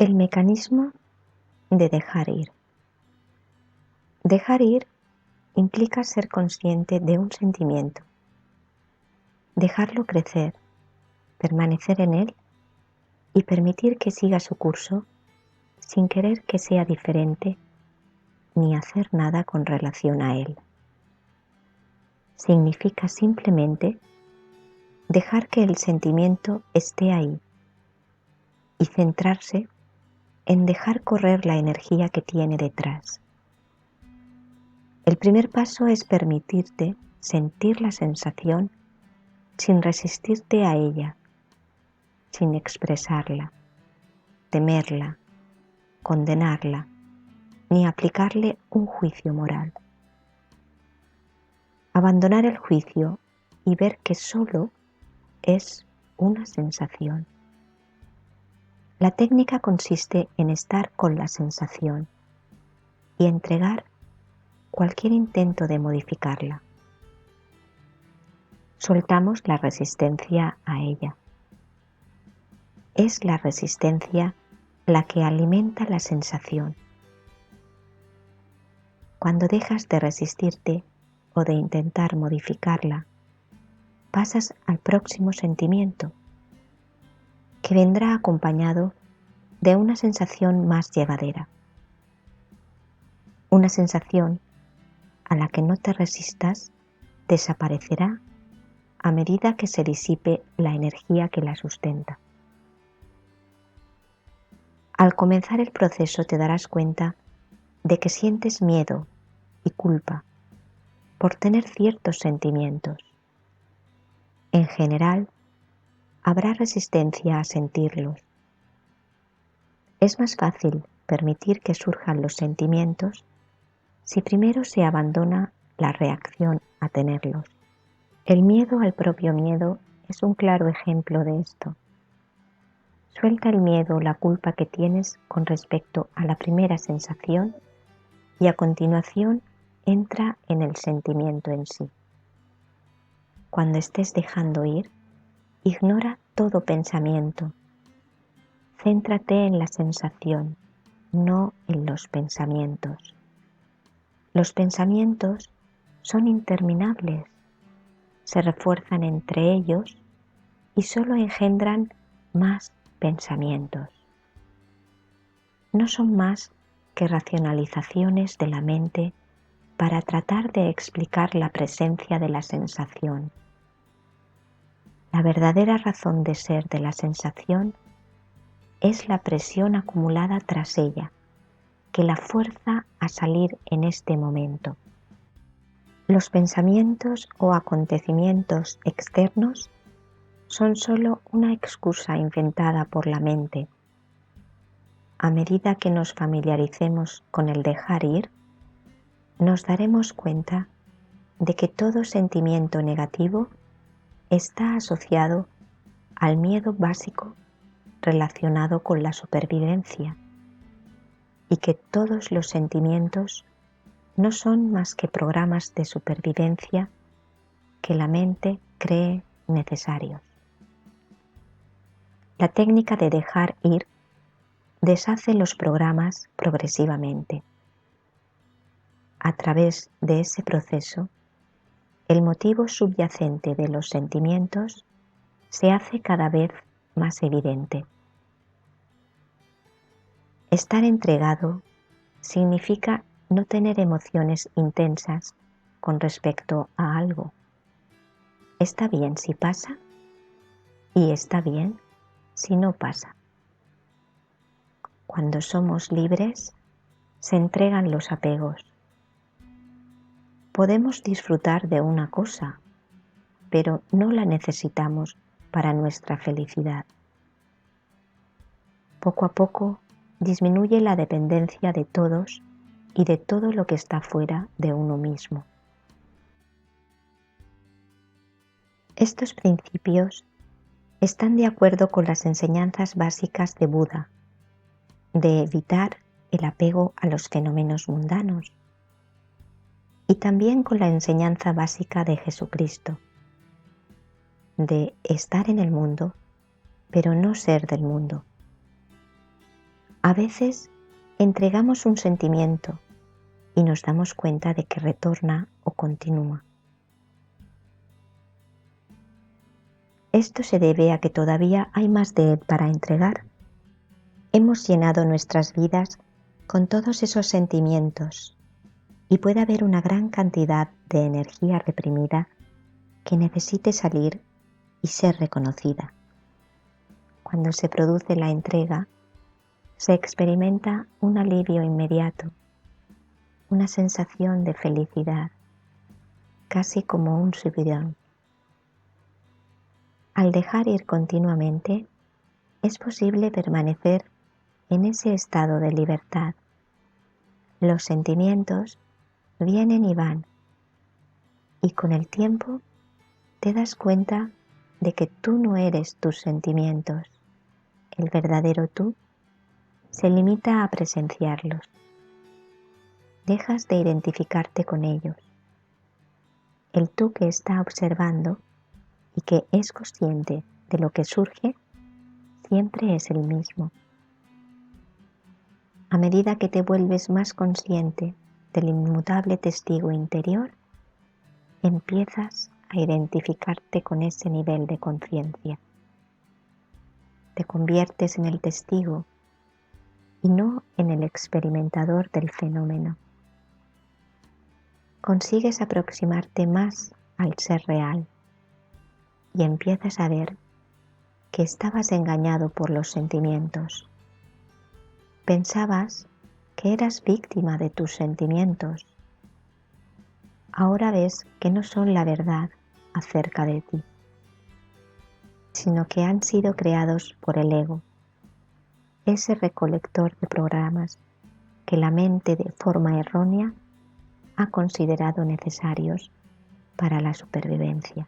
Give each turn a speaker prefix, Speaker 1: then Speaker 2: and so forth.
Speaker 1: El mecanismo de dejar ir. Dejar ir implica ser consciente de un sentimiento, dejarlo crecer, permanecer en él y permitir que siga su curso sin querer que sea diferente ni hacer nada con relación a él. Significa simplemente dejar que el sentimiento esté ahí y centrarse en dejar correr la energía que tiene detrás. El primer paso es permitirte sentir la sensación sin resistirte a ella, sin expresarla, temerla, condenarla, ni aplicarle un juicio moral. Abandonar el juicio y ver que solo es una sensación. La técnica consiste en estar con la sensación y entregar cualquier intento de modificarla. Soltamos la resistencia a ella. Es la resistencia la que alimenta la sensación. Cuando dejas de resistirte o de intentar modificarla, pasas al próximo sentimiento, que vendrá acompañado de una sensación más llevadera. Una sensación a la que no te resistas desaparecerá a medida que se disipe la energía que la sustenta. Al comenzar el proceso te darás cuenta de que sientes miedo y culpa por tener ciertos sentimientos. En general, habrá resistencia a sentirlos. Es más fácil permitir que surjan los sentimientos si primero se abandona la reacción a tenerlos. El miedo al propio miedo es un claro ejemplo de esto. Suelta el miedo o la culpa que tienes con respecto a la primera sensación y a continuación entra en el sentimiento en sí. Cuando estés dejando ir, ignora todo pensamiento. Céntrate en la sensación, no en los pensamientos. Los pensamientos son interminables, se refuerzan entre ellos y solo engendran más pensamientos. No son más que racionalizaciones de la mente para tratar de explicar la presencia de la sensación. La verdadera razón de ser de la sensación es la presión acumulada tras ella, que la fuerza a salir en este momento. Los pensamientos o acontecimientos externos son solo una excusa inventada por la mente. A medida que nos familiaricemos con el dejar ir, nos daremos cuenta de que todo sentimiento negativo está asociado al miedo básico relacionado con la supervivencia y que todos los sentimientos no son más que programas de supervivencia que la mente cree necesarios. La técnica de dejar ir deshace los programas progresivamente. A través de ese proceso, el motivo subyacente de los sentimientos se hace cada vez más evidente. Estar entregado significa no tener emociones intensas con respecto a algo. Está bien si pasa y está bien si no pasa. Cuando somos libres, se entregan los apegos. Podemos disfrutar de una cosa, pero no la necesitamos para nuestra felicidad. Poco a poco disminuye la dependencia de todos y de todo lo que está fuera de uno mismo. Estos principios están de acuerdo con las enseñanzas básicas de Buda, de evitar el apego a los fenómenos mundanos, y también con la enseñanza básica de Jesucristo, de estar en el mundo, pero no ser del mundo. A veces entregamos un sentimiento y nos damos cuenta de que retorna o continúa. Esto se debe a que todavía hay más de él para entregar. Hemos llenado nuestras vidas con todos esos sentimientos y puede haber una gran cantidad de energía reprimida que necesite salir y ser reconocida. Cuando se produce la entrega, se experimenta un alivio inmediato, una sensación de felicidad, casi como un subidón. Al dejar ir continuamente, es posible permanecer en ese estado de libertad. Los sentimientos vienen y van, y con el tiempo te das cuenta de que tú no eres tus sentimientos. El verdadero tú se limita a presenciarlos. Dejas de identificarte con ellos. El tú que está observando y que es consciente de lo que surge siempre es el mismo. A medida que te vuelves más consciente del inmutable testigo interior, empiezas a identificarte con ese nivel de conciencia. Te conviertes en el testigo y no en el experimentador del fenómeno. Consigues aproximarte más al ser real y empiezas a ver que estabas engañado por los sentimientos. Pensabas que eras víctima de tus sentimientos. Ahora ves que no son la verdad acerca de ti, sino que han sido creados por el ego, ese recolector de programas que la mente de forma errónea ha considerado necesarios para la supervivencia.